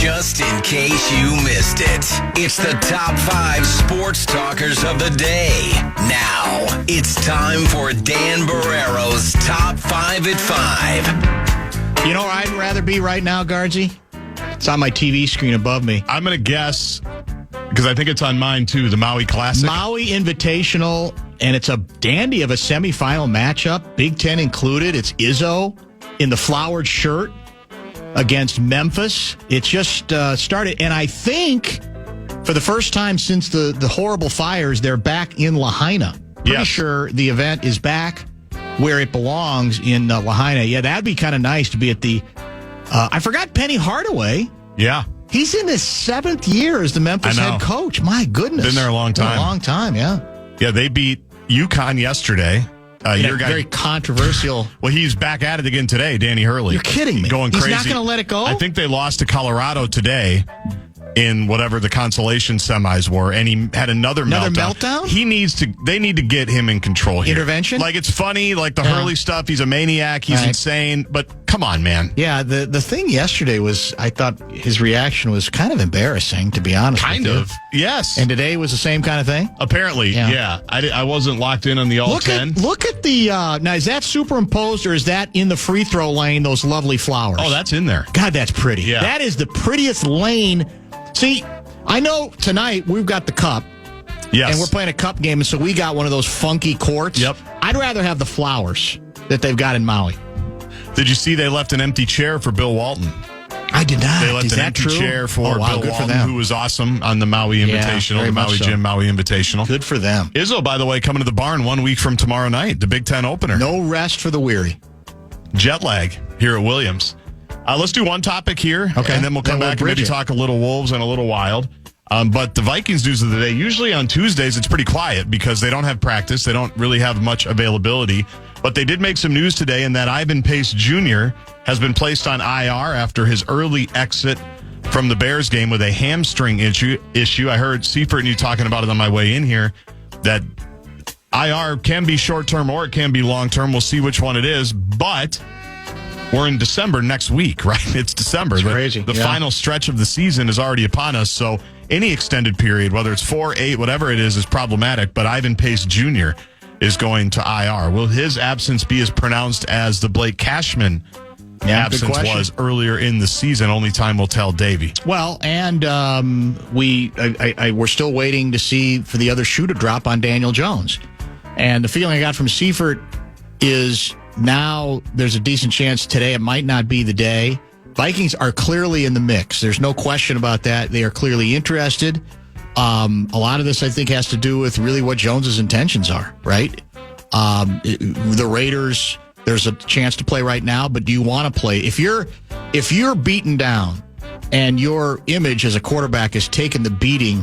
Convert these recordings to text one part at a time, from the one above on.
Just in case you missed it, it's the top 5 sports talkers of the day. Now, it's time for Dan Barrero's Top 5 at 5. You know where I'd rather be right now, Gaardsy? It's on my TV screen above me. I'm going to guess, because I think it's on mine too, the Maui Classic. Maui Invitational, and it's a dandy of a semifinal matchup, Big Ten included. It's Izzo in the flowered shirt against Memphis. It just started, and I think for the first time since the horrible fires, they're back in Lahaina. Pretty sure the event is back where it belongs in Lahaina. Yeah, that'd be kind of nice to be at the... I forgot Penny Hardaway. Yeah. He's in his 7th year as the Memphis head coach. My goodness. Been there a long time. Been a long time, yeah. Yeah, they beat UConn yesterday. Your guy, very controversial. Well, he's back at it again today, Danny Hurley. You're kidding me. Going crazy. He's not going to let it go? I think they lost to Colorado today in whatever the consolation semis were, and he had another meltdown? They need to get him in control here. Intervention? Like, it's funny, like the Hurley stuff, he's a maniac, he's insane, but come on, man. Yeah, the thing yesterday was, I thought his reaction was kind of embarrassing, to be honest with you. Kind of, yes. And today was the same kind of thing? Apparently, yeah. I wasn't locked in on the all 10. Look at the, now is that superimposed or is that in the free throw lane, those lovely flowers? Oh, that's in there. God, that's pretty. Yeah. That is the prettiest lane. See, I know tonight we've got the cup. Yes. And we're playing a cup game, and so we got one of those funky courts. Yep. I'd rather have the flowers that they've got in Maui. Did you see they left an empty chair for Bill Walton? I did not. They left an empty chair for Bill Walton, who was awesome on the Maui Invitational, the Maui Gym Maui Invitational. Good for them. Izzo, by the way, coming to the barn 1 week from tomorrow night, the Big Ten opener. No rest for the weary. Jet lag here at Williams. Let's do one topic here, and then we'll come back and maybe talk a little Wolves and a little Wild. But the Vikings news of the day, usually on Tuesdays, it's pretty quiet because they don't have practice. They don't really have much availability. But they did make some news today in that Ivan Pace Jr. has been placed on IR after his early exit from the Bears game with a hamstring issue. I heard Seifert and you talking about it on my way in here, that IR can be short-term or it can be long-term. We'll see which one it is. But we're in December next week, right? It's December. It's crazy. The final stretch of the season is already upon us. So any extended period, whether it's 4, 8, whatever it is problematic. But Ivan Pace Jr. is going to IR. Will his absence be as pronounced as the Blake Cashman absence was earlier in the season? Only time will tell, Davey. Well, and we're still waiting to see for the other shoe to drop on Daniel Jones. And the feeling I got from Seifert is now there's a decent chance today it might not be the day. Vikings are clearly in the mix. There's no question about that. They are clearly interested. A lot of this, I think, has to do with really what Jones's intentions are, right? The Raiders, there's a chance to play right now, but do you want to play? If you're beaten down and your image as a quarterback has taken the beating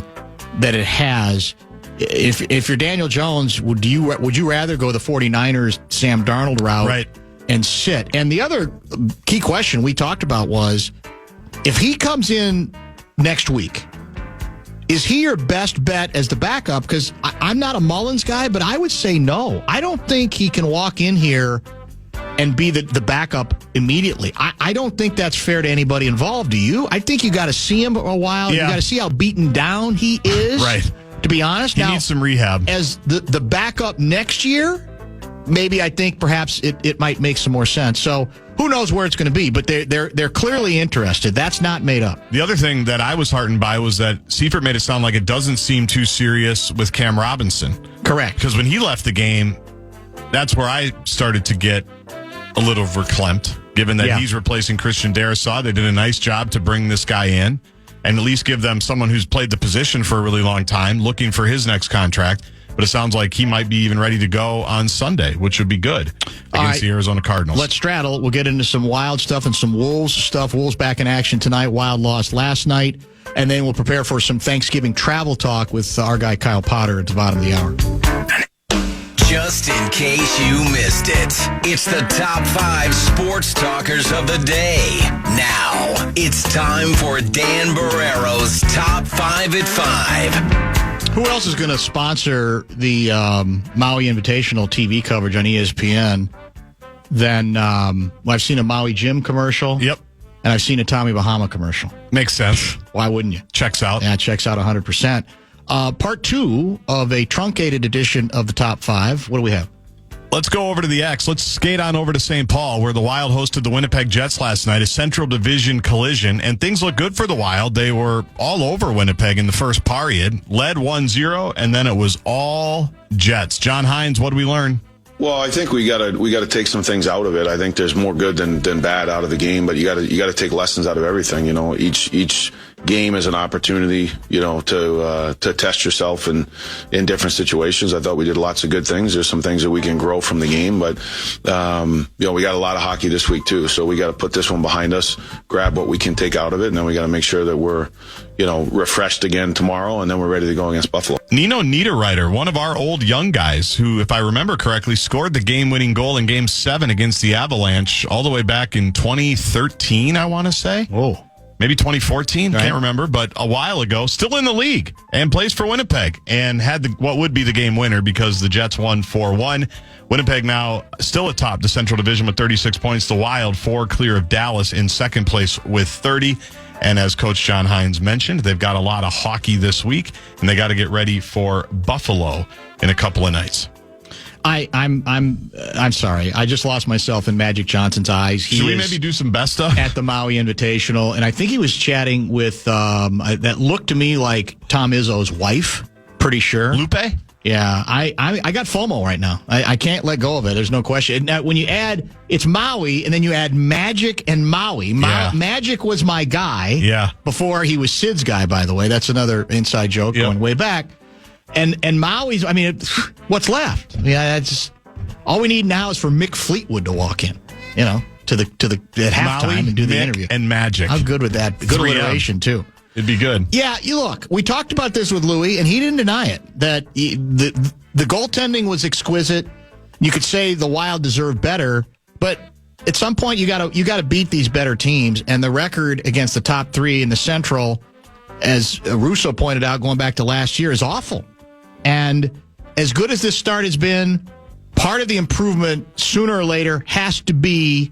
that it has, if you're Daniel Jones, would you rather go the 49ers Sam Darnold route and sit? And the other key question we talked about was, if he comes in next week, is he your best bet as the backup? Because I'm not a Mullins guy, but I would say no. I don't think he can walk in here and be the backup immediately. I don't think that's fair to anybody involved. Do you? I think you got to see him for a while. Yeah. You got to see how beaten down he is. Right. To be honest, he needs some rehab. As the backup next year, maybe I think perhaps it might make some more sense. So who knows where it's going to be? But they're clearly interested. That's not made up. The other thing that I was heartened by was that Seifert made it sound like it doesn't seem too serious with Cam Robinson. Correct. Because when he left the game, that's where I started to get a little verklempt, given that he's replacing Christian Darrisaw. They did a nice job to bring this guy in and at least give them someone who's played the position for a really long time, looking for his next contract. But it sounds like he might be even ready to go on Sunday, which would be good against the Arizona Cardinals. Let's straddle. We'll get into some Wild stuff and some Wolves stuff. Wolves back in action tonight. Wild lost last night. And then we'll prepare for some Thanksgiving travel talk with our guy Kyle Potter at the bottom of the hour. Just in case you missed it, it's the top 5 sports talkers of the day. Now, it's time for Dan Barrero's Top 5 at 5. Who else is going to sponsor the Maui Invitational TV coverage on ESPN than, I've seen a Maui Gym commercial. Yep. and I've seen a Tommy Bahama commercial. Makes sense. Why wouldn't you? Checks out. Yeah, it checks out 100%. Part 2 of a truncated edition of the Top 5. What do we have? Let's go over to the X. Let's skate on over to St. Paul, where the Wild hosted the Winnipeg Jets last night, a Central Division collision, and things look good for the Wild. They were all over Winnipeg in the first period, led 1-0, and then it was all Jets. John Hines, what did we learn? Well, I think we gotta take some things out of it. I think there's more good than bad out of the game, but you gotta take lessons out of everything. You know, each game is an opportunity, you know, to test yourself in different situations. I thought we did lots of good things. There's some things that we can grow from the game, but you know, we got a lot of hockey this week too, so we got to put this one behind us, grab what we can take out of it, and then we got to make sure that we're, you know, refreshed again tomorrow, and then we're ready to go against Buffalo. Nino Niederreiter, one of our old young guys, who, if I remember correctly, scored the game-winning goal in Game 7 against the Avalanche all the way back in 2013, I want to say. Oh. Maybe 2014, right. Can't remember, but a while ago, still in the league and plays for Winnipeg and had what would be the game winner because the Jets won 4-1. Winnipeg now still atop the Central Division with 36 points. The Wild 4 clear of Dallas in second place with 30. And as Coach John Hines mentioned, they've got a lot of hockey this week, and they got to get ready for Buffalo in a couple of nights. I'm sorry. I just lost myself in Magic Johnson's eyes. Should we maybe do some best stuff? At the Maui Invitational, and I think he was chatting with, that looked to me like Tom Izzo's wife, pretty sure. Lupe? Yeah, I got FOMO right now. I can't let go of it. There's no question. Now, when you add, it's Maui, and then you add Magic and Maui. Magic was my guy before he was Sid's guy, by the way. That's another inside joke going way back. And Maui's, I mean, what's left? Yeah, that's all we need now is for Mick Fleetwood to walk in, you know, at halftime Maui, and do the Mick interview. And Magic. How good with that? Good alliteration, too. It'd be good. Yeah, you look, we talked about this with Louie, and he didn't deny it, that the goaltending was exquisite. You could say the Wild deserved better, but at some point you got to beat these better teams, and the record against the top 3 in the Central, as Russo pointed out going back to last year, is awful. And as good as this start has been, part of the improvement sooner or later has to be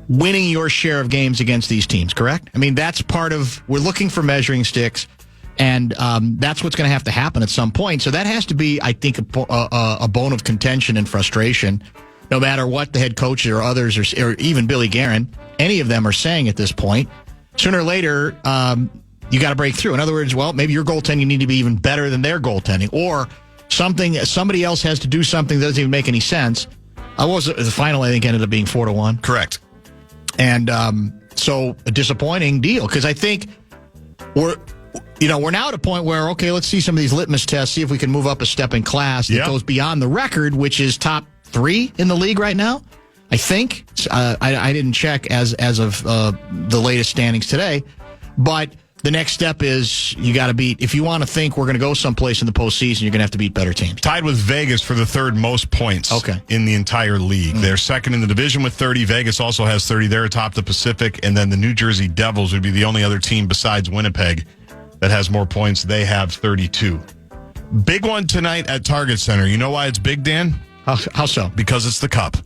winning your share of games against these teams, correct? I mean, that's part of, we're looking for measuring sticks, and that's what's going to have to happen at some point. So that has to be, I think, a bone of contention and frustration, no matter what the head coach or others, or even Billy Guerin, any of them are saying at this point. Sooner or later, you got to break through. In other words, well, maybe your goaltending need to be even better than their goaltending, or somebody else has to do something that doesn't even make any sense. The final, I think, ended up being 4-1. Correct. And so a disappointing deal, because I think we're now at a point where, okay, let's see some of these litmus tests, see if we can move up a step in class that goes beyond the record, which is top 3 in the league right now. I think I didn't check as of the latest standings today, but the next step is you got to beat. If you want to think we're going to go someplace in the postseason, you're going to have to beat better teams. Tied with Vegas for the third most points in the entire league. They're second in the division with 30. Vegas also has 30. They're atop the Pacific. And then the New Jersey Devils would be the only other team besides Winnipeg that has more points. They have 32. Big one tonight at Target Center. You know why it's big, Dan? How so? Because it's the Cup.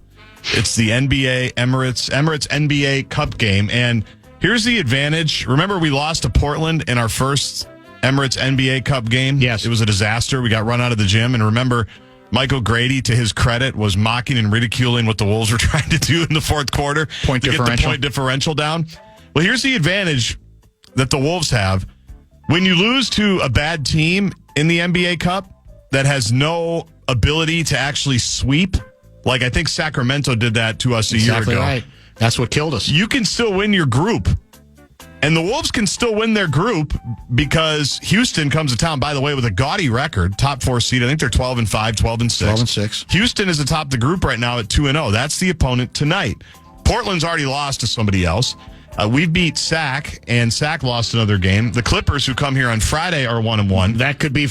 It's the NBA Emirates NBA Cup game. And here's the advantage. Remember, we lost to Portland in our first Emirates NBA Cup game? Yes. It was a disaster. We got run out of the gym. And remember, Michael Grady, to his credit, was mocking and ridiculing what the Wolves were trying to do in the fourth quarter to get the point differential down. Well, here's the advantage that the Wolves have. When you lose to a bad team in the NBA Cup that has no ability to actually sweep, like I think Sacramento did that to us a year ago. Right. That's what killed us. You can still win your group. And the Wolves can still win their group because Houston comes to town, by the way, with a gaudy record, top 4 seed. I think they're 12-5, 12-6. 12-6. Houston is atop the group right now at 2-0. That's the opponent tonight. Portland's already lost to somebody else. We beat Sac, and Sac lost another game. The Clippers, who come here on Friday, are 1-1. That could be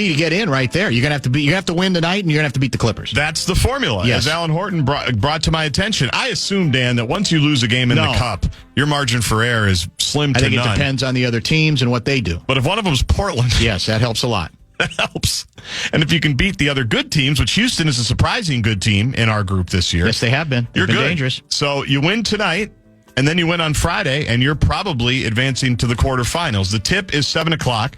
to get in right there. You have to win tonight, and you're gonna have to beat the Clippers. That's the formula. Yes. As Alan Horton brought to my attention. I assume, Dan, that once you lose a game in the Cup, your margin for error is slim to none. I think it depends on the other teams and what they do. But if one of them's Portland, yes, that helps a lot. That helps. And if you can beat the other good teams, which Houston is a surprising good team in our group this year. Yes, they have been. You're good. Dangerous. Dangerous. So you win tonight. And then you win on Friday, and you're probably advancing to the quarterfinals. The tip is 7 o'clock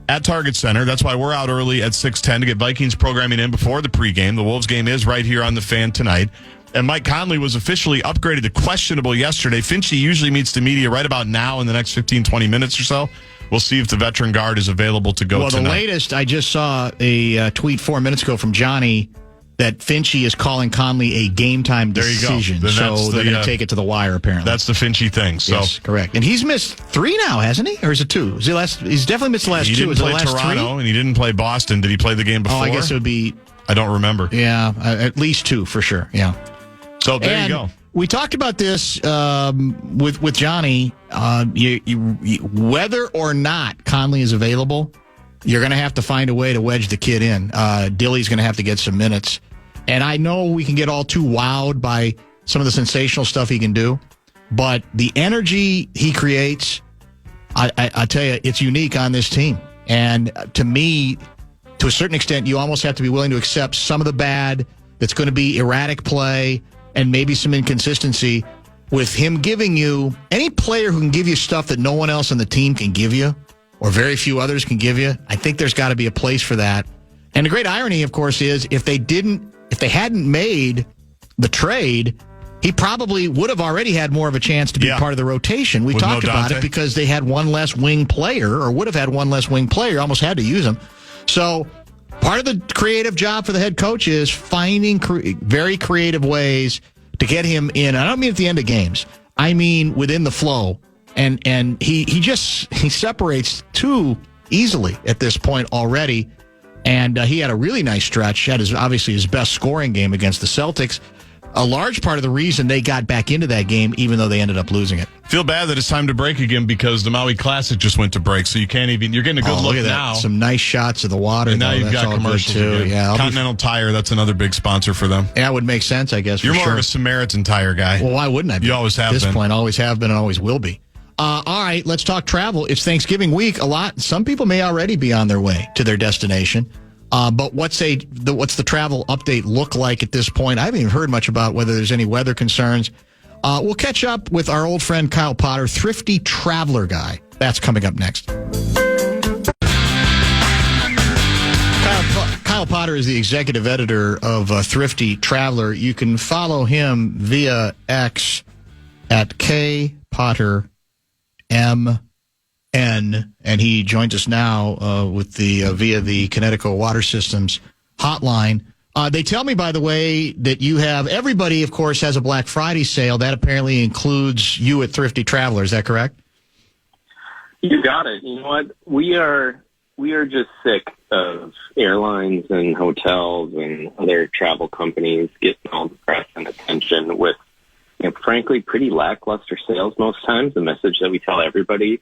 at Target Center. That's why we're out early at 6:10 to get Vikings programming in before the pregame. The Wolves game is right here on the Fan tonight. And Mike Conley was officially upgraded to questionable yesterday. Finchie usually meets the media right about now in the next 15, 20 minutes or so. We'll see if the veteran guard is available to go tonight. Well, the latest, I just saw a tweet 4 minutes ago from Johnny that Finchie is calling Conley a game-time decision. There you go. So they're going to take it to the wire, apparently. That's the Finchie thing. So. Yes, correct. And he's missed 3 now, hasn't he? Or is it 2? He's definitely missed the last 2. He didn't play Toronto, and he didn't play Boston. Did he play the game before? Oh, I guess it would be... I don't remember. Yeah, at least 2 for sure, yeah. So there you go. We talked about this with Johnny. Whether or not Conley is available, you're going to have to find a way to wedge the kid in. Dilly's going to have to get some minutes. And I know we can get all too wowed by some of the sensational stuff he can do, but the energy he creates, I tell you, it's unique on this team. And to me, to a certain extent, you almost have to be willing to accept some of the bad that's going to be erratic play and maybe some inconsistency with him giving you any player who can give you stuff that no one else on the team can give you or very few others can give you. I think there's got to be a place for that. And the great irony, of course, is if they hadn't made the trade, he probably would have already had more of a chance to be part of the rotation. We talked about it because they had one less wing player or would have had one less wing player, almost had to use him. So part of the creative job for the head coach is finding very creative ways to get him in. I don't mean at the end of games. I mean within the flow. And he separates too easily at this point already. And he had a really nice stretch. Had obviously his best scoring game against the Celtics. A large part of the reason they got back into that game, even though they ended up losing it. Feel bad that it's time to break again because the Maui Classic just went to break, so you can't even. You're getting a good look now. Some nice shots of the water. And now you've got commercials too. Again. Yeah, Continental Tire. That's another big sponsor for them. Yeah, it would make sense, I guess. You're more of a Samaritan Tire guy. Well, why wouldn't I be? You always have been. At this point, always have been and always will be. All right, let's talk travel. It's Thanksgiving week. Some people may already be on their way to their destination. But what's the travel update look like at this point? I haven't even heard much about whether there's any weather concerns. We'll catch up with our old friend Kyle Potter, Thrifty Traveler guy. That's coming up next. Kyle Potter is the executive editor of Thrifty Traveler. You can follow him via X at KPotterMN, and he joins us now with via the Connecticut Water Systems hotline. They tell me, by the way, that you have everybody, of course, has a Black Friday sale. That apparently includes you at Thrifty Traveler. Is that correct? You got it. You know what? We are just sick of airlines and hotels and other travel companies getting all the press and attention with, frankly, pretty lackluster sales most times. The message that we tell everybody,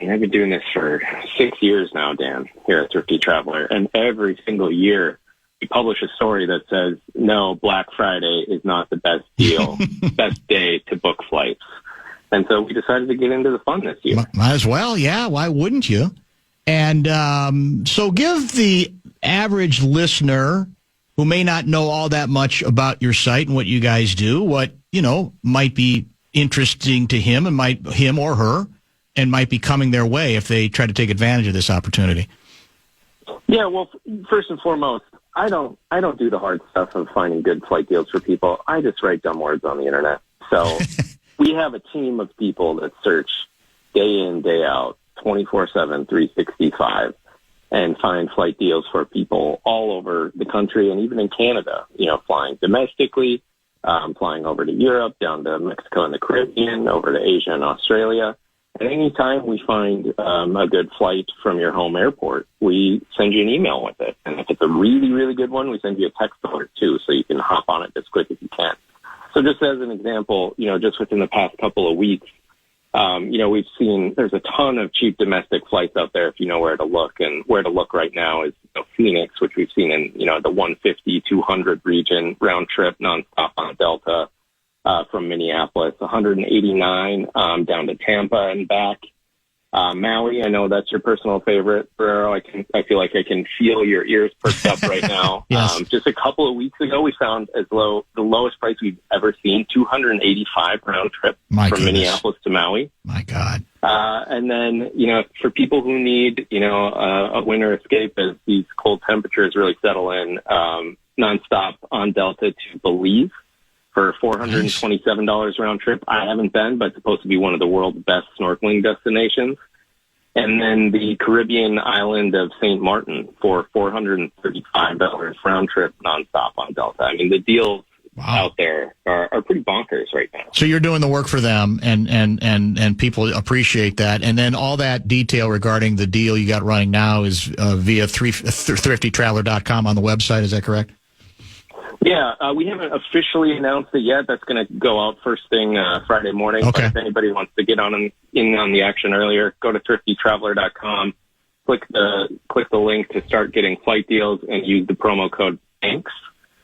and I've been doing this for 6 years now, Dan, here at Thrifty Traveler, and every single year we publish a story that says, no, Black Friday is not the best deal, best day to book flights. And so we decided to get into the fun this year. Might as well, yeah. Why wouldn't you? And so give the average listener who may not know all that much about your site and what you guys do, what, might be interesting to him and him or her, and might be coming their way if they try to take advantage of this opportunity. Yeah, well, first and foremost, I don't do the hard stuff of finding good flight deals for people. I just write dumb words on the internet. So we have a team of people that search day in, day out, 24/7, 365, and find flight deals for people all over the country and even in Canada, flying domestically, flying over to Europe, down to Mexico and the Caribbean, over to Asia and Australia. And anytime we find a good flight from your home airport, we send you an email with it. And if it's a really, really good one, we send you a text alert too, so you can hop on it as quick as you can. So just as an example, just within the past couple of weeks, we've seen there's a ton of cheap domestic flights out there if you know where to look. And where to look right now is Phoenix, which we've seen in, the 150, 200 region, round trip, nonstop on Delta. From Minneapolis, 189 down to Tampa and back. Maui, I know that's your personal favorite, Ferrero. I feel like I can feel your ears perked up right now. Yes. Just a couple of weeks ago, we found the lowest price we've ever seen, $285 round trip from Minneapolis to Maui. My God. And then, for people who need, a winter escape as these cold temperatures really settle in, nonstop on Delta to Belize for $427 round trip. I haven't been, but it's supposed to be one of the world's best snorkeling destinations. And then the Caribbean island of St. Martin for $435 round trip nonstop on Delta. I mean, the deals out there are pretty bonkers right now. So you're doing the work for them, and people appreciate that. And then all that detail regarding the deal you got running now is via thriftytraveler.com on the website. Is that correct? Yeah, we haven't officially announced it yet. That's going to go out first thing Friday morning. Okay. But if anybody wants to get in on the action earlier, go to thriftytraveler.com, click the link to start getting flight deals, and use the promo code THANKS,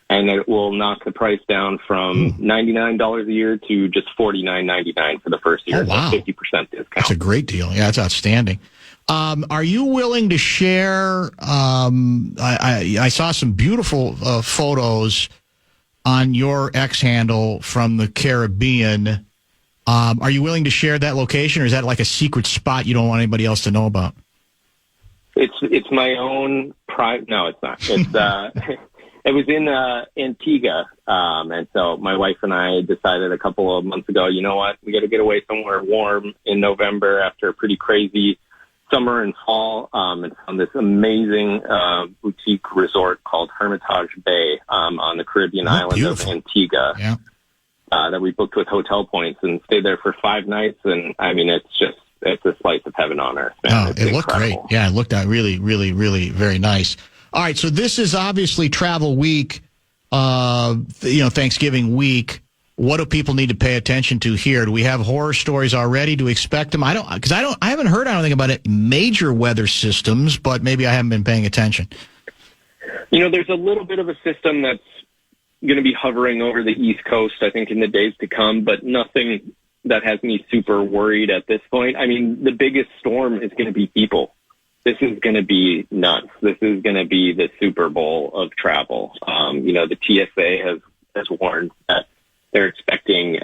and it will knock the price down from $99 a year to just $49.99 for the first year. Oh, wow. So 50% discount. That's a great deal. Yeah, that's outstanding. Are you willing to share? I saw some beautiful photos on your X handle from the Caribbean. Are you willing to share that location, or is that like a secret spot you don't want anybody else to know about? It's my own private. No, it's not. It's it was in Antigua, and so my wife and I decided a couple of months ago, you know what, we got to get away somewhere warm in November after a pretty crazy summer and fall, and found this amazing boutique resort called Hermitage Bay on the Caribbean island of Antigua. Yeah. That we booked with hotel points and stayed there for 5 nights, and I mean it's a slice of heaven on earth. Man. Oh, it looked great. Yeah, it looked really, really, really very nice. All right, so this is obviously travel week, Thanksgiving week. What do people need to pay attention to here? Do we have horror stories already? Do we expect them? I haven't heard anything about it. Major weather systems, but maybe I haven't been paying attention. There's a little bit of a system that's going to be hovering over the East Coast, I think, in the days to come, but nothing that has me super worried at this point. I mean, the biggest storm is going to be people. This is going to be nuts. This is going to be the Super Bowl of travel. The TSA has warned that they're expecting,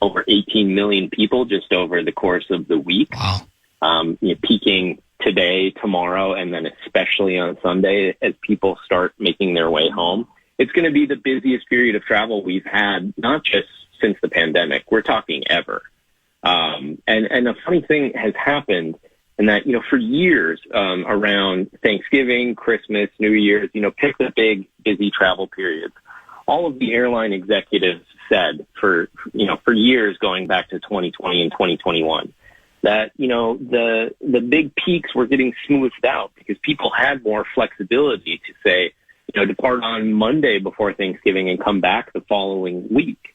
over 18 million people just over the course of the week. Wow. Peaking today, tomorrow, and then especially on Sunday as people start making their way home. It's going to be the busiest period of travel we've had, not just since the pandemic. We're talking ever. And a funny thing has happened in that, for years around Thanksgiving, Christmas, New Year's, pick the big, busy travel periods. All of the airline executives said for years going back to 2020 and 2021 that, the big peaks were getting smoothed out because people had more flexibility to say, depart on Monday before Thanksgiving and come back the following week.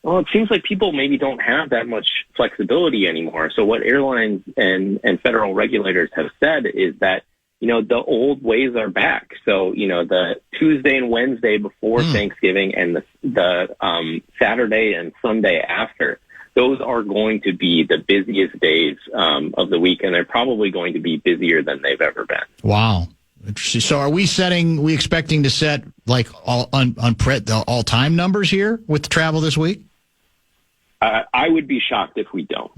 Well, it seems like people maybe don't have that much flexibility anymore. So what airlines and federal regulators have said is that, the old ways are back. So, the Tuesday and Wednesday before Thanksgiving and the Saturday and Sunday after, those are going to be the busiest days of the week, and they're probably going to be busier than they've ever been. Wow. Interesting. So are we expecting to set like all-time numbers here with the travel this week? I would be shocked if we don't.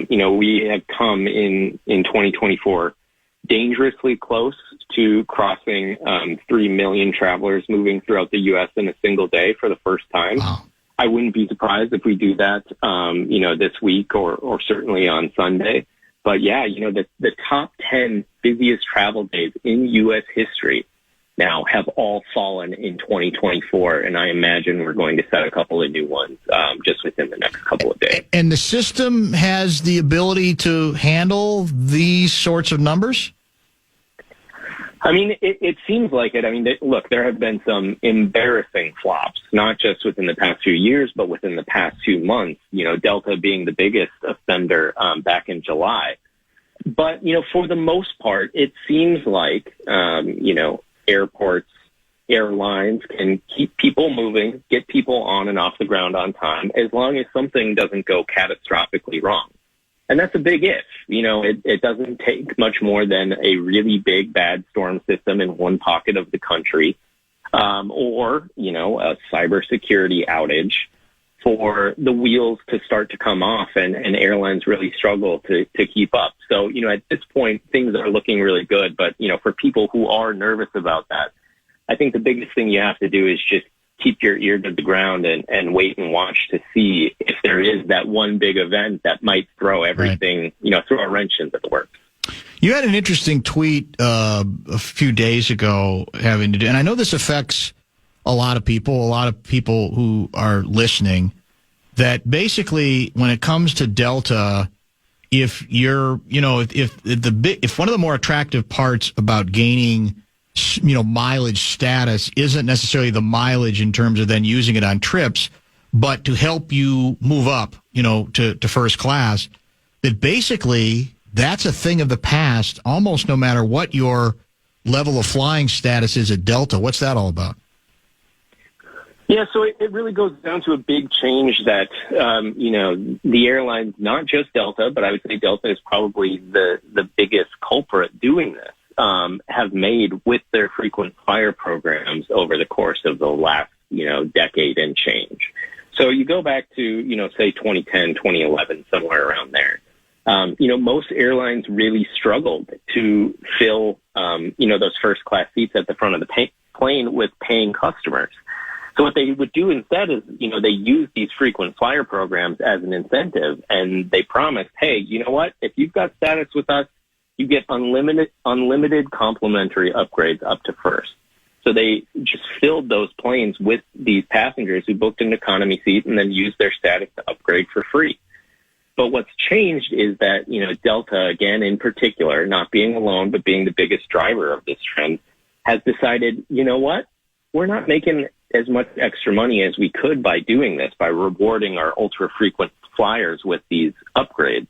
We have come in 2024 dangerously close to crossing 3 million travelers moving throughout the U.S. in a single day for the first time. Wow. I wouldn't be surprised if we do that, this week or certainly on Sunday. But yeah, the top 10 busiest travel days in U.S. history now have all fallen in 2024, and I imagine we're going to set a couple of new ones just within the next couple of days. And the system has the ability to handle these sorts of numbers? I mean, it seems like it. I mean, look, there have been some embarrassing flops, not just within the past few years, but within the past few months, Delta being the biggest offender back in July. But, for the most part, it seems like, airports, airlines can keep people moving, get people on and off the ground on time, as long as something doesn't go catastrophically wrong. And that's a big if. It doesn't take much more than a really big bad storm system in one pocket of the country, or a cybersecurity outage for the wheels to start to come off and airlines really struggle to keep up. So, at this point, things are looking really good. But, for people who are nervous about that, I think the biggest thing you have to do is just keep your ear to the ground and wait and watch to see if there is that one big event that might throw everything, throw a wrench into the works. You had an interesting tweet a few days ago having to do, and I know this affects a lot of people who are listening, that basically when it comes to Delta, if you're, if one of the more attractive parts about gaining, mileage status isn't necessarily the mileage in terms of then using it on trips, but to help you move up, to first class, that basically that's a thing of the past, almost no matter what your level of flying status is at Delta. What's that all about? Yeah, so it really goes down to a big change that, the airlines, not just Delta, but I would say Delta is probably the biggest culprit doing this, have made with their frequent flyer programs over the course of the last, decade and change. So you go back to, say 2010, 2011, somewhere around there. Most airlines really struggled to fill, those first class seats at the front of the plane with paying customers. So what they would do instead is, they use these frequent flyer programs as an incentive, and they promise, hey, you know what? If you've got status with us, you get unlimited complimentary upgrades up to first. So they just filled those planes with these passengers who booked an economy seat and then used their status to upgrade for free. But what's changed is that, Delta, again, in particular, not being alone, but being the biggest driver of this trend, has decided, you know what? We're not making as much extra money as we could by doing this, by rewarding our ultra-frequent flyers with these upgrades.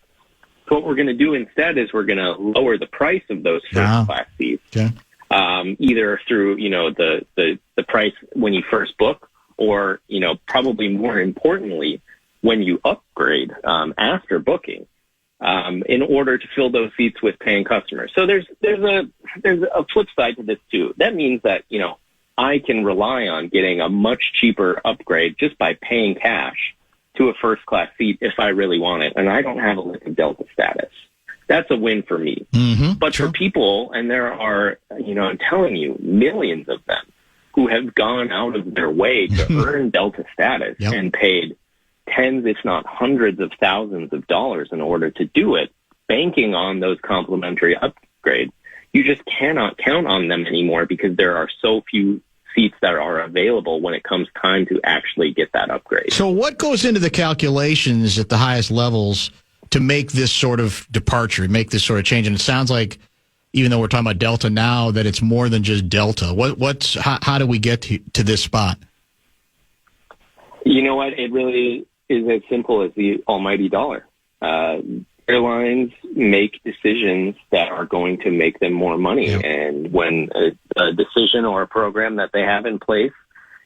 So what we're going to do instead is we're going to lower the price of those first-class seats, either through, the price when you first book, or, probably more importantly, when you upgrade after booking, in order to fill those seats with paying customers. So there's a flip side to this too. That means that, I can rely on getting a much cheaper upgrade just by paying cash to a first class seat if I really want it, and I don't have a list of Delta status. That's a win for me. Mm-hmm, but for people, and there are, I'm telling you, millions of them who have gone out of their way to earn Delta status and paid tens, if not hundreds of thousands of dollars in order to do it, banking on those complimentary upgrades. You just cannot count on them anymore because there are so few seats that are available when it comes time to actually get that upgrade. So what goes into the calculations at the highest levels to make this sort of departure, make this sort of change? And it sounds like, even though we're talking about Delta now, that it's more than just Delta. How do we get to this spot? You know what? It really is as simple as the almighty dollar. Airlines make decisions that are going to make them more money. Yep. And when a decision or a program that they have in place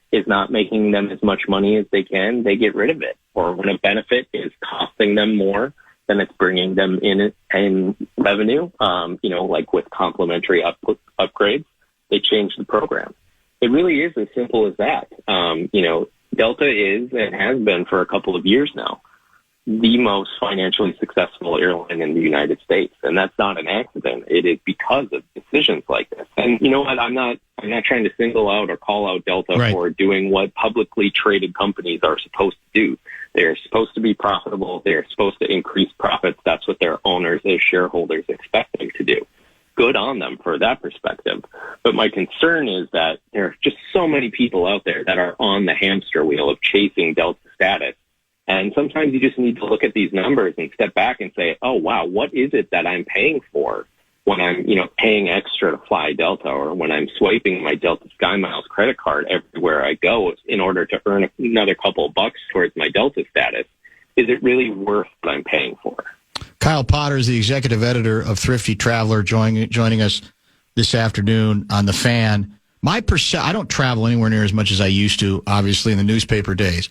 is not making them as much money as they can, they get rid of it. Or when a benefit is costing them more than it's bringing them in revenue, like with complimentary upgrades, they change the program. It really is as simple as that. Delta is and has been for a couple of years now the most financially successful airline in the United States. And that's not an accident. It is because of decisions like this. And you know what? I'm not trying to single out or call out Delta for doing what publicly traded companies are supposed to do. They're supposed to be profitable. They're supposed to increase profits. That's what their owners, their shareholders expect them to do. Good on them for that perspective. But my concern is that there are just so many people out there that are on the hamster wheel of chasing Delta status. And sometimes you just need to look at these numbers and step back and say, oh, wow, what is it that I'm paying for when I'm, paying extra to fly Delta, or when I'm swiping my Delta SkyMiles credit card everywhere I go in order to earn another couple of bucks towards my Delta status? Is it really worth what I'm paying for? Kyle Potter is the executive editor of Thrifty Traveler, joining us this afternoon on the Fan. I don't travel anywhere near as much as I used to, obviously, in the newspaper days.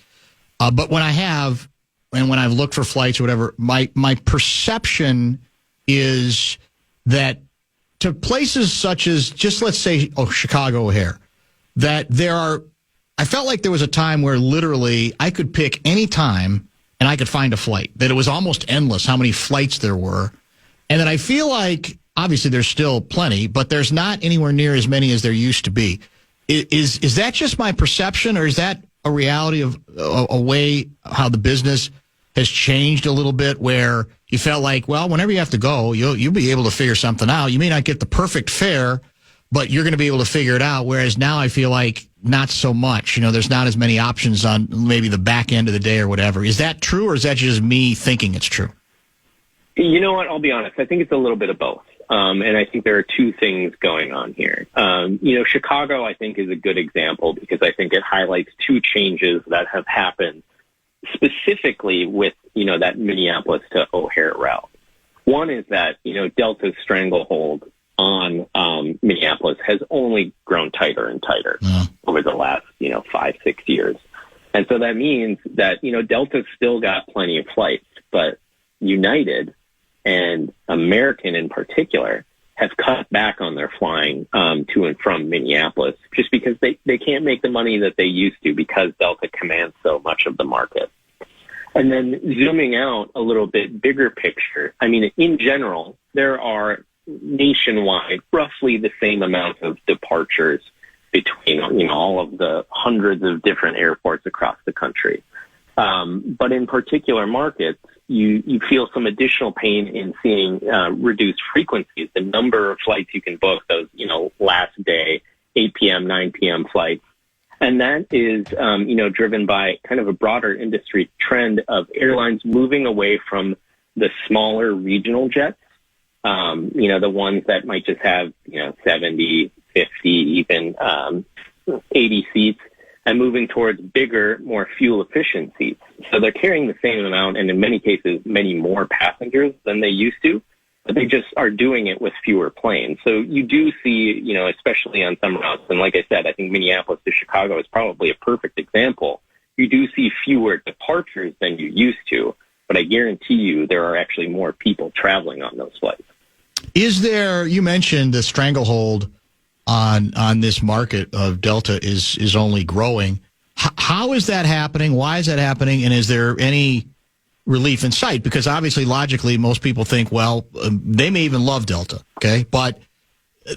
But when I have, and when I've looked for flights or whatever, my perception is that to places such as, just let's say, Chicago O'Hare, that I felt like there was a time where literally I could pick any time and I could find a flight, that it was almost endless how many flights there were. And then I feel like, obviously there's still plenty, but there's not anywhere near as many as there used to be. Is that just my perception, or is that a reality of a way how the business has changed a little bit, where you felt like, well, whenever you have to go, you'll be able to figure something out. You may not get the perfect fare, but you're going to be able to figure it out. Whereas now I feel like not so much. There's not as many options on maybe the back end of the day or whatever. Is that true, or is that just me thinking it's true? You know what? I'll be honest. I think it's a little bit of both. And I think there are two things going on here. Chicago, I think, is a good example because I think it highlights two changes that have happened specifically with, that Minneapolis to O'Hare route. One is that, Delta's stranglehold on Minneapolis has only grown tighter and tighter over the last, 5-6 years. And so that means that, Delta's still got plenty of flights, but United and American in particular have cut back on their flying to and from Minneapolis just because they can't make the money that they used to because Delta commands so much of the market. And then zooming out a little bit bigger picture, I mean, in general, there are nationwide roughly the same amount of departures between, all of the hundreds of different airports across the country. But in particular markets, you feel some additional pain in seeing reduced frequencies, the number of flights you can book, those, last day, 8 p.m., 9 p.m. flights. And that is, driven by kind of a broader industry trend of airlines moving away from the smaller regional jets, the ones that might just have, 70, 50, even 80 seats, and moving towards bigger, more fuel-efficient seats. So they're carrying the same amount, and in many cases, many more passengers than they used to, but they just are doing it with fewer planes. So you do see, especially on some routes, and like I said, I think Minneapolis to Chicago is probably a perfect example. You do see fewer departures than you used to, but I guarantee you there are actually more people traveling on those flights. You mentioned the stranglehold on this market of Delta is only growing. How is that happening? Why is that happening? And is there any relief in sight? Because obviously, logically, most people think, well, they may even love Delta, okay? But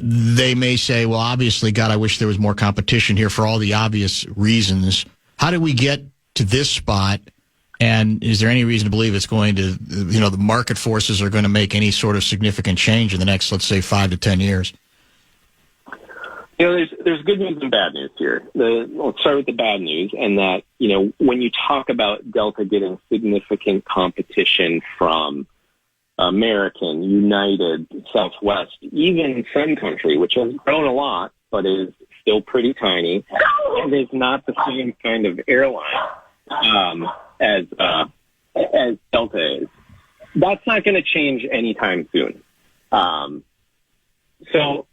they may say, well, obviously, God, I wish there was more competition here for all the obvious reasons. How did we get to this spot? And is there any reason to believe it's going to, the market forces are going to make any sort of significant change in the next, let's say, 5 to 10 years? There's good news and bad news here. Let's start with the bad news, and that, when you talk about Delta getting significant competition from American, United, Southwest, even Sun Country, which has grown a lot, but is still pretty tiny, and is not the same kind of airline as Delta is. That's not going to change anytime soon. So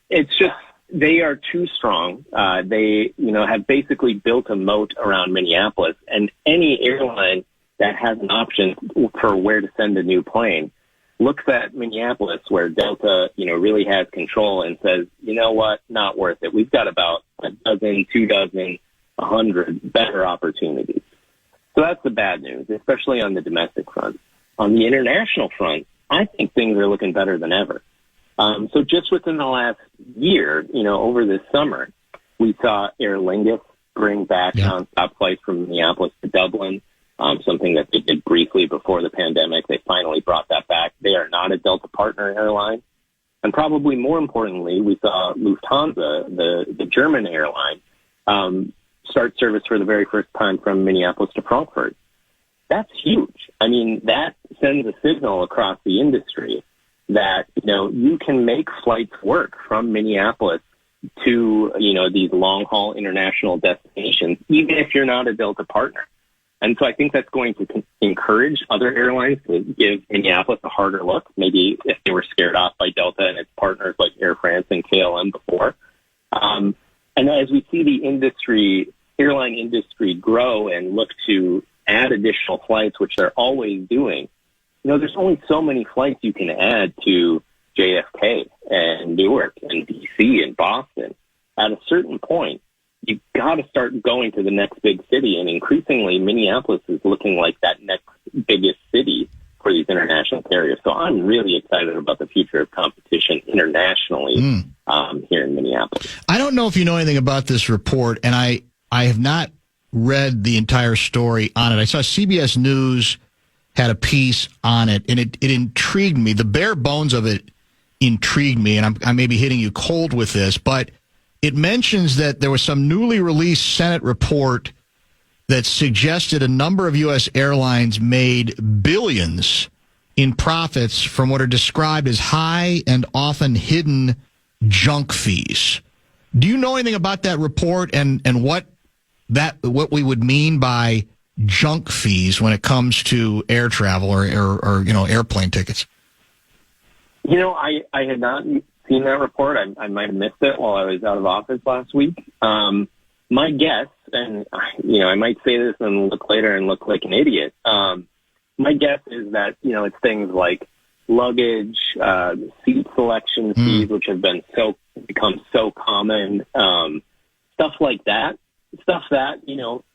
it's just, they are too strong. They, have basically built a moat around Minneapolis, and any airline that has an option for where to send a new plane looks at Minneapolis, where Delta, really has control, and says, you know what, not worth it. We've got about a dozen, 2 dozen, 100 better opportunities. So that's the bad news, especially on the domestic front. On the international front, I think things are looking better than ever. So just within the last year, over this summer, we saw Aer Lingus bring back non-stop flights from Minneapolis to Dublin, something that they did briefly before the pandemic. They finally brought that back. They are not a Delta partner airline. And probably more importantly, we saw Lufthansa, the German airline, start service for the very first time from Minneapolis to Frankfurt. That's huge. I mean, that sends a signal across the industry that, you can make flights work from Minneapolis to, these long-haul international destinations, even if you're not a Delta partner. And so I think that's going to encourage other airlines to give Minneapolis a harder look, maybe if they were scared off by Delta and its partners like Air France and KLM before. And as we see the airline industry grow and look to add additional flights, which they're always doing, there's only so many flights you can add to JFK and Newark and DC and Boston. At a certain point, you've got to start going to the next big city, and increasingly Minneapolis is looking like that next biggest city for these international carriers. So I'm really excited about the future of competition internationally here in Minneapolis. I don't know if you know anything about this report, and I have not read the entire story on it. I saw CBS News had a piece on it, and it intrigued me. The bare bones of it intrigued me, and I may be hitting you cold with this, but it mentions that there was some newly released Senate report that suggested a number of U.S. airlines made billions in profits from what are described as high and often hidden junk fees. Do you know anything about that report and what we would mean by junk fees when it comes to air travel or airplane tickets? I had not seen that report. I might have missed it while I was out of office last week. My guess, and I might say this and look later and look like an idiot. My guess is that it's things like luggage, seat selection fees, which have become so common, stuff like that. Stuff that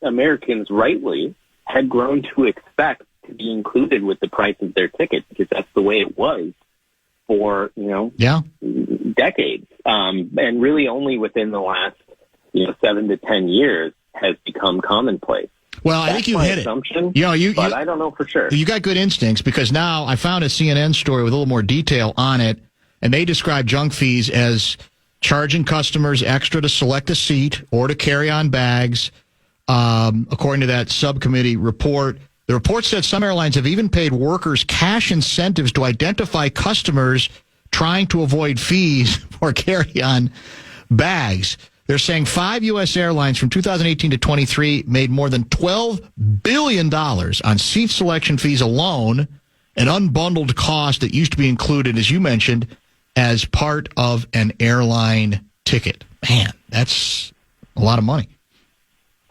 Americans rightly had grown to expect to be included with the price of their ticket because that's the way it was for decades, and really only within the last 7 to 10 years has become commonplace. Well, I think you hit it. But I don't know for sure. You got good instincts because now I found a CNN story with a little more detail on it, and they describe junk fees as charging customers extra to select a seat or to carry on bags. According to that subcommittee report, the report said some airlines have even paid workers cash incentives to identify customers trying to avoid fees for carry-on bags. They're saying 5 U.S. airlines from 2018 to 23 made more than $12 billion on seat selection fees alone, an unbundled cost that used to be included, as you mentioned, as part of an airline ticket. Man, that's a lot of money.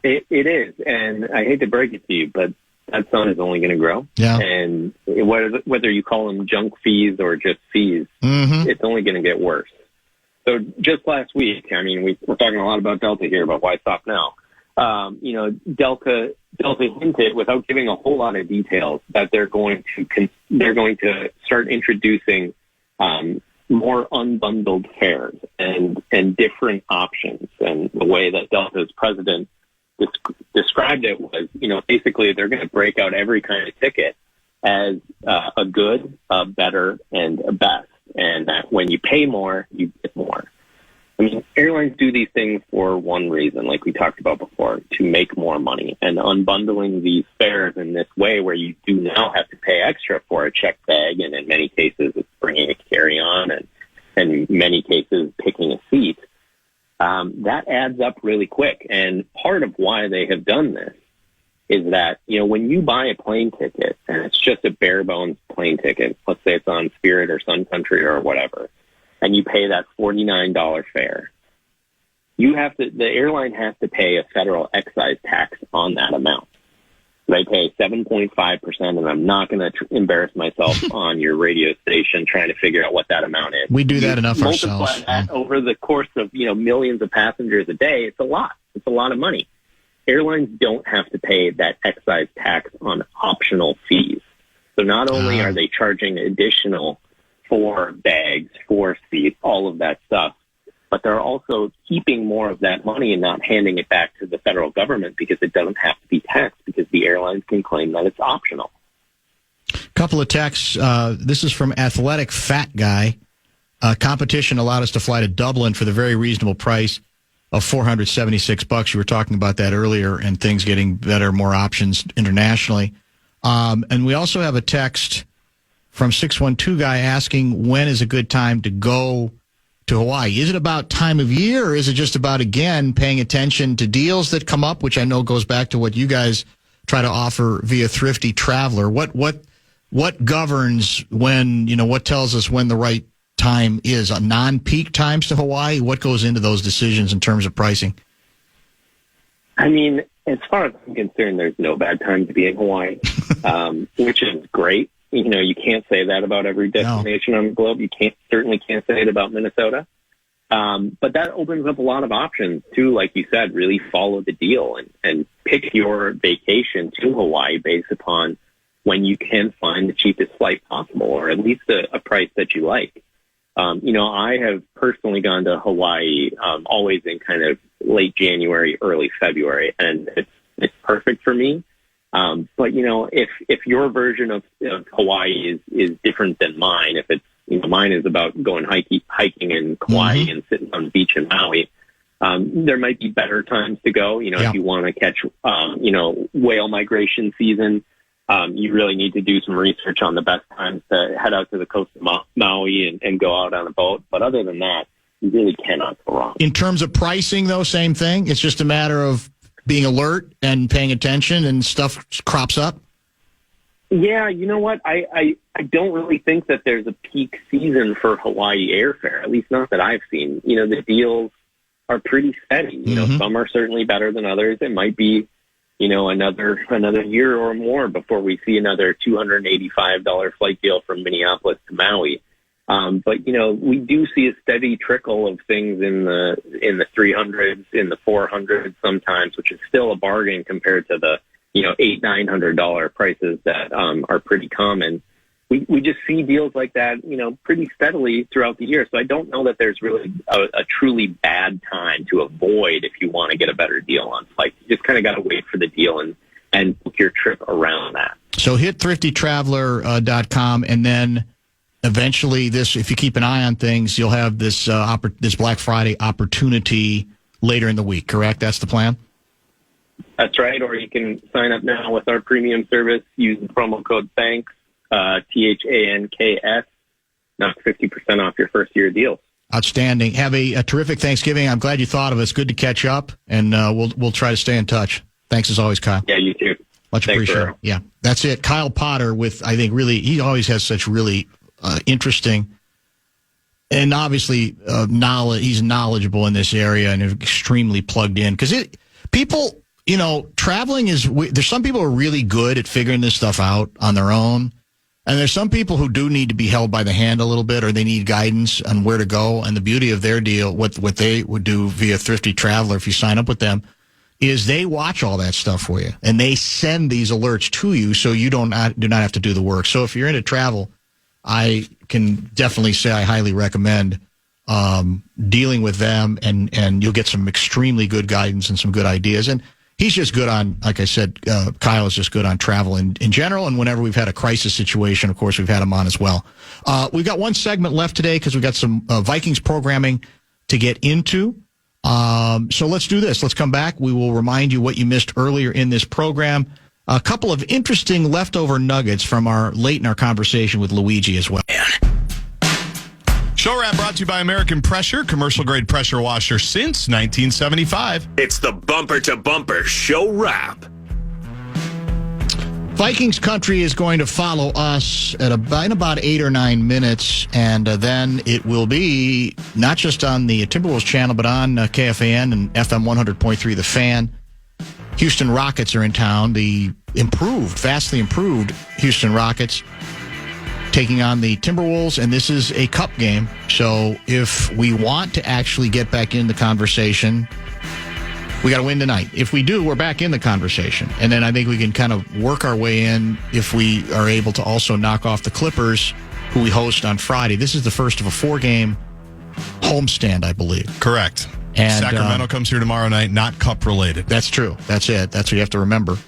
It is, and I hate to break it to you, but that sum is only going to grow. Yeah. And whether you call them junk fees or just fees, it's only going to get worse. So just last week, we're talking a lot about Delta here, but why stop now? Delta hinted, without giving a whole lot of details, that they're going to start introducing more unbundled fares and different options. And the way that Delta's president described it was, basically they're going to break out every kind of ticket as a good, a better, and a best. And that when you pay more, you get more. Airlines do these things for one reason, like we talked about before, to make more money. And unbundling these fares in this way, where you do now have to pay extra for a checked bag, and in many cases it's bringing a carry-on, and in many cases picking a seat, that adds up really quick. And part of why they have done this is that, when you buy a plane ticket, and it's just a bare bones plane ticket, let's say it's on Spirit or Sun Country or whatever, and you pay that $49 fare, the airline has to pay a federal excise tax on that amount. They pay 7.5%, and I'm not going to embarrass myself on your radio station trying to figure out what that amount is. We do that enough ourselves. Multiply that over the course of millions of passengers a day. It's a lot. It's a lot of money. Airlines don't have to pay that excise tax on optional fees. So not only are they charging additional for bags, for seats, all of that stuff, but they're also keeping more of that money and not handing it back to the federal government because it doesn't have to be taxed, because the airlines can claim that it's optional. Couple of texts. This is from Athletic Fat Guy. Competition allowed us to fly to Dublin for the very reasonable price of $476. You were talking about that earlier, and things getting better, more options internationally. And we also have a text from 612 Guy asking, when is a good time to go to Hawaii? Is it about time of year, or is it just about, again, paying attention to deals that come up, which I know goes back to what you guys try to offer via Thrifty Traveler? What governs when, what tells us when the right time is? A non-peak times to Hawaii? What goes into those decisions in terms of pricing? as far as I'm concerned, there's no bad time to be in Hawaii, which is great. You know, you can't say that about every destination on the globe. You certainly can't say it about Minnesota. But that opens up a lot of options too. Like you said, really follow the deal and pick your vacation to Hawaii based upon when you can find the cheapest flight possible, or at least a price that you like. You know, I have personally gone to Hawaii, always in kind of late January, early February, and it's perfect for me. But you know, if your version of Hawaii is different than mine, if it's, you know, mine is about going hiking in Kauai and sitting on the beach in Maui, there might be better times to go. You know, if you want to catch, you know, whale migration season, you really need to do some research on the best times to head out to the coast of Maui and go out on a boat. But other than that, you really cannot go wrong. In terms of pricing, though, same thing. It's just a matter of being alert and paying attention, and stuff crops up. Yeah, you know what? I don't really think that there's a peak season for Hawaii airfare, at least not that I've seen. You know, the deals are pretty steady. You know, some are certainly better than others. It might be, you know, another year or more before we see another $285 flight deal from Minneapolis to Maui. But, you know, we do see a steady trickle of things in the 300s, in the 400s sometimes, which is still a bargain compared to the, you know, $800-900 prices that are pretty common. We just see deals like that, you know, pretty steadily throughout the year. So I don't know that there's really a truly bad time to avoid if you want to get a better deal on flights. You just kind of got to wait for the deal and book your trip around that. So hit thriftytraveler.com, and then eventually if you keep an eye on things, you'll have this Black Friday opportunity later in the week, correct? That's the plan? That's right. Or you can sign up now with our premium service, use the promo code THANKS, THANKS, knock 50% off your first year deal. Outstanding. Have a terrific Thanksgiving. I'm glad you thought of us. Good to catch up, and we'll try to stay in touch. Thanks as always, Kyle. Yeah, you too. Much appreciated. Yeah, that's it. Kyle Potter with, I think, really, he always has such really interesting and obviously knowledge. He's knowledgeable in this area and extremely plugged in, because people, you know, traveling there's some people who are really good at figuring this stuff out on their own. And there's some people who do need to be held by the hand a little bit, or they need guidance on where to go. And the beauty of their deal, what they would do via Thrifty Traveler, if you sign up with them, is they watch all that stuff for you, and they send these alerts to you, so you do not have to do the work. So if you're into travel, I can definitely say I highly recommend dealing with them, and you'll get some extremely good guidance and some good ideas. And he's just good on, like I said, Kyle is just good on travel in general. And whenever we've had a crisis situation, of course, we've had him on as well. We've got one segment left today because we've got some Vikings programming to get into. So let's do this. Let's come back. We will remind you what you missed earlier in this program. A couple of interesting leftover nuggets from late in our conversation with Luigi as well. Show Wrap brought to you by American Pressure, commercial-grade pressure washer since 1975. It's the bumper-to-bumper Show Wrap. Vikings country is going to follow us in about 8 or 9 minutes, and then it will be not just on the Timberwolves channel, but on KFAN and FM 100.3 The Fan. Houston Rockets are in town. The vastly improved Houston Rockets taking on the Timberwolves, and this is a cup game. So if we want to actually get back in the conversation, we got to win tonight. If we do, we're back in the conversation. And then I think we can kind of work our way in if we are able to also knock off the Clippers, who we host on Friday. This is the first of a 4-game homestand, I believe. Correct. And Sacramento comes here tomorrow night, not cup-related. That's true. That's it. That's what you have to remember.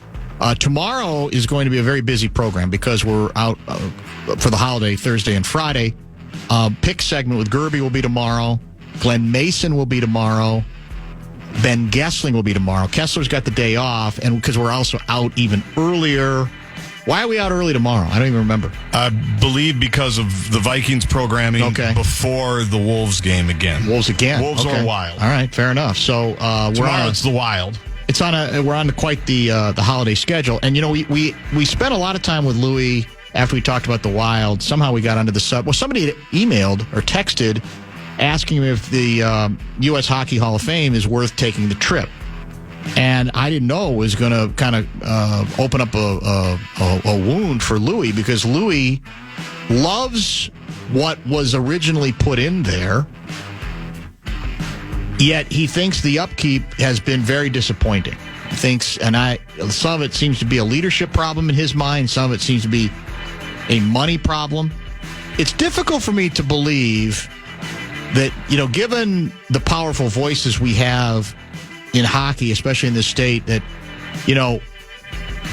Tomorrow is going to be a very busy program because we're out for the holiday Thursday and Friday. Pick segment with Gaardsy will be tomorrow. Glenn Mason will be tomorrow. Ben Gessling will be tomorrow. Kessler's got the day off, and because we're also out even earlier. Why are we out early tomorrow? I don't even remember. I believe because of the Vikings programming before the Wolves game again. Wolves again. Wolves are Wild. All right, fair enough. So tomorrow it's the Wild. We're on quite the holiday schedule, and you know we spent a lot of time with Louis after we talked about the Wild. Somehow we got onto the sub. Well, somebody had emailed or texted asking him if the U.S. Hockey Hall of Fame is worth taking the trip. And I didn't know it was going to kind of open up a wound for Louis, because Louis loves what was originally put in there, yet he thinks the upkeep has been very disappointing. He thinks, some of it seems to be a leadership problem in his mind, some of it seems to be a money problem. It's difficult for me to believe that, given the powerful voices we have in hockey, especially in this state, that,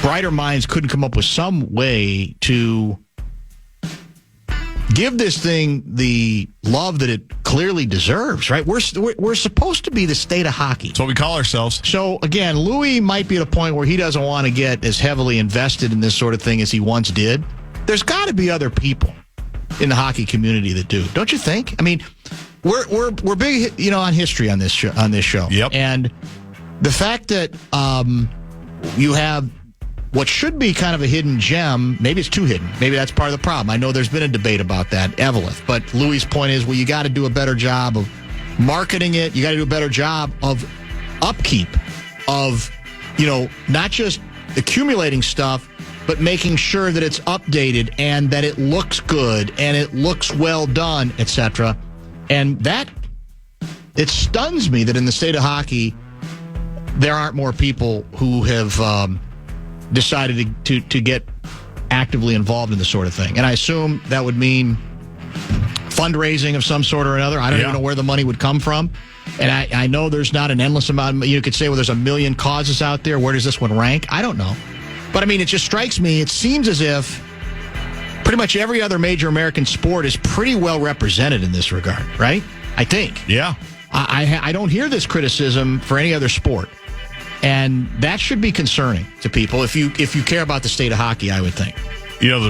brighter minds couldn't come up with some way to give this thing the love that it clearly deserves, right? We're supposed to be the state of hockey. That's what we call ourselves. So, again, Louis might be at a point where he doesn't want to get as heavily invested in this sort of thing as he once did. There's got to be other people in the hockey community that do, don't you think? I mean, we're big, on history on this show. Yep. And the fact that you have what should be kind of a hidden gem, maybe it's too hidden. Maybe that's part of the problem. I know there's been a debate about that, Eveleth. But Louis' point is, well, you got to do a better job of marketing it. You got to do a better job of upkeep, of, not just accumulating stuff, but making sure that it's updated and that it looks good and it looks well done, etc. And it stuns me that in the state of hockey, there aren't more people who have decided to get actively involved in this sort of thing. And I assume that would mean fundraising of some sort or another. I don't even know where the money would come from. And I know there's not an endless amount. You could say, well, there's a million causes out there. Where does this one rank? I don't know. But, I mean, it just strikes me, it seems as if pretty much every other major American sport is pretty well represented in this regard, right? I think. Yeah. I don't hear this criticism for any other sport. And that should be concerning to people if you care about the state of hockey, I would think.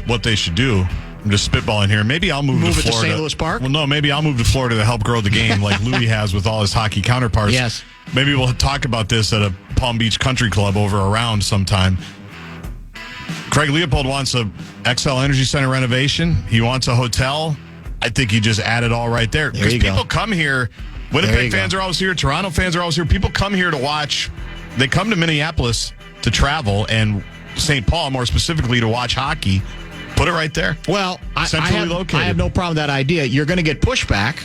What they should do, I'm just spitballing here, maybe I'll move to Florida. To St. Louis Park? Well, no, maybe I'll move to Florida to help grow the game like Louis has with all his hockey counterparts. Yes. Maybe we'll talk about this at a Palm Beach Country Club over around sometime. Craig Leopold wants a XL Energy Center renovation. He wants a hotel. I think he just added all right there. Because people come here. Winnipeg fans are always here. Toronto fans are always here. People come here to watch. They come to Minneapolis to travel, and St. Paul, more specifically, to watch hockey. Put it right there. Well, I have no problem with that idea. You're going to get pushback.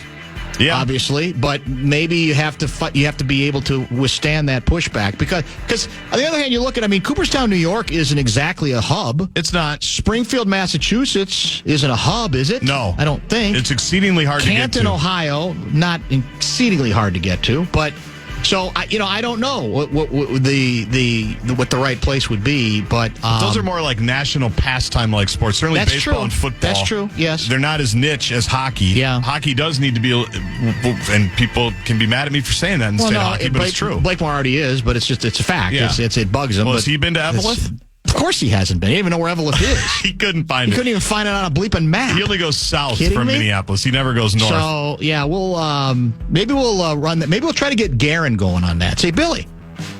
Yeah, obviously, but maybe you have to be able to withstand that pushback because on the other hand, you look at Cooperstown, New York isn't exactly a hub. It's not. Springfield, Massachusetts isn't a hub, is it? No, I don't think. It's exceedingly hard to get to. Canton, Ohio, not exceedingly hard to get to, but. So I don't know what the right place would be, but those are more like national pastime like sports. Certainly, baseball and football. That's true. Yes, they're not as niche as hockey. Yeah, hockey does need to be, and people can be mad at me for saying that instead of hockey, but it's true. Blakemore already is, but it's a fact. Yeah. It bugs him. Well, has he been to Eveleth? Of course he hasn't been. He didn't even know where Eveleth is. He couldn't find it. He couldn't even find it on a bleeping map. He only goes south from Minneapolis. He never goes north. So, yeah, maybe we'll run that. Maybe we'll try to get Garen going on that. Say, Billy,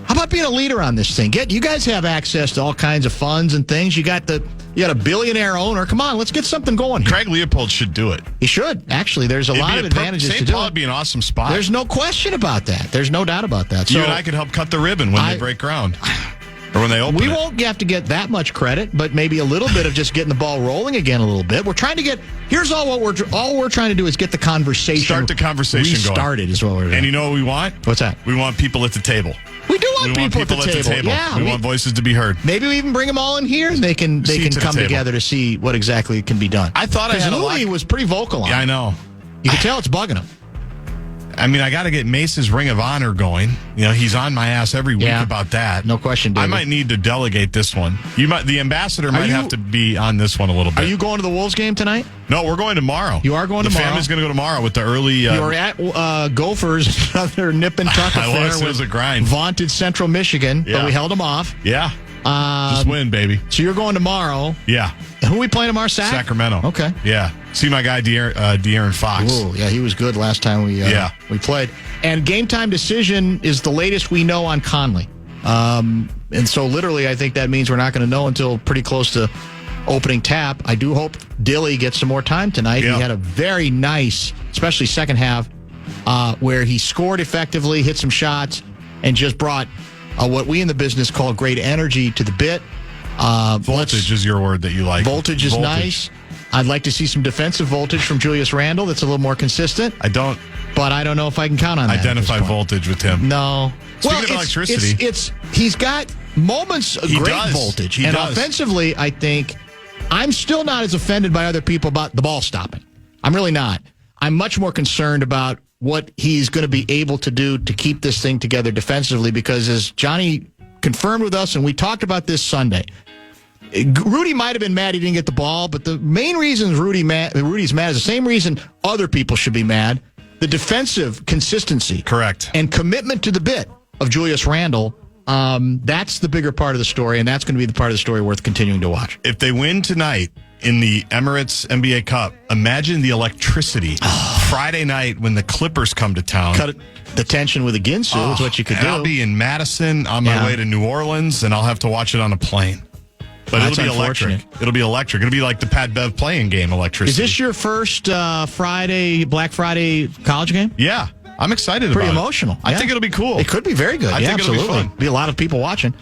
how about being a leader on this thing? You guys have access to all kinds of funds and things. You got a billionaire owner. Come on, let's get something going here. Craig Leopold should do it. He should. Actually, there's a lot of advantages to do it. St. Paul would be an awesome spot. There's no question about that. There's no doubt about that. You and I could help cut the ribbon when they break ground. Or when they open we won't have to get that much credit, but maybe a little bit of just getting the ball rolling again a little bit. We're trying to get. Here's all we're trying to do is get the conversation. Start the conversation restarted going. Is what we're doing. And you know what we want? What's that? We want people at the table. We do want people at the table. Yeah, we want voices to be heard. Maybe we even bring them all in here, and they can come together to see what exactly can be done. I thought I had Louis was pretty vocal on it. Yeah, I know. You can tell it's bugging him. I got to get Mace's Ring of Honor going. He's on my ass every week about that. No question, David. I might need to delegate this one. The ambassador might have to be on this one a little bit. Are you going to the Wolves game tonight? No, we're going tomorrow. You are going tomorrow? The family's going to go tomorrow with the early... You're at Gophers, another nip and tuck affair. It was a grind. Vaunted Central Michigan, but we held them off. Yeah. Just win, baby. So you're going tomorrow. Yeah. And who are we playing tomorrow? Sacramento. Okay. Yeah. See my guy, De'Aaron Fox. Oh, yeah, he was good last time we played. And game time decision is the latest we know on Conley. And so literally I think that means we're not going to know until pretty close to opening tap. I do hope Dilly gets some more time tonight. Yeah. He had a very nice, especially second half, where he scored effectively, hit some shots, and just brought what we in the business call great energy to the bit. Voltage is your word that you like. Voltage is nice. I'd like to see some defensive voltage from Julius Randle that's a little more consistent. But I don't know if I can count on that. Identify voltage with him. No. Speaking of electricity. He's got moments of great voltage. He does. Offensively, I think I'm still not as offended by other people about the ball stopping. I'm really not. I'm much more concerned about what he's going to be able to do to keep this thing together defensively, because as Johnny confirmed with us, and we talked about this Sunday, Rudy might have been mad he didn't get the ball, but the main reason Rudy's mad is the same reason other people should be mad. The defensive consistency. Correct. And commitment to the bit of Julius Randle. That's the bigger part of the story, and that's going to be the part of the story worth continuing to watch. If they win tonight in the Emirates NBA Cup, imagine the electricity Friday night when the Clippers come to town. Cut the tension with a Ginsu is what you could do. I'll be in Madison on my way to New Orleans, and I'll have to watch it on a plane. But it'll be electric. It'll be electric. It'll be like the Pat Bev playing game electricity. Is this your first Black Friday college game? Yeah. I'm excited about it. Pretty emotional. I think it'll be cool. It could be very good. I think absolutely. it'll be fun. Be a lot of people watching.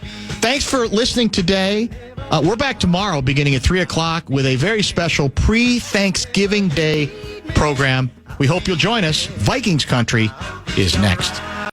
Thanks for listening today. We're back tomorrow beginning at 3 o'clock with a very special pre-Thanksgiving Day program. We hope you'll join us. Vikings Country is next.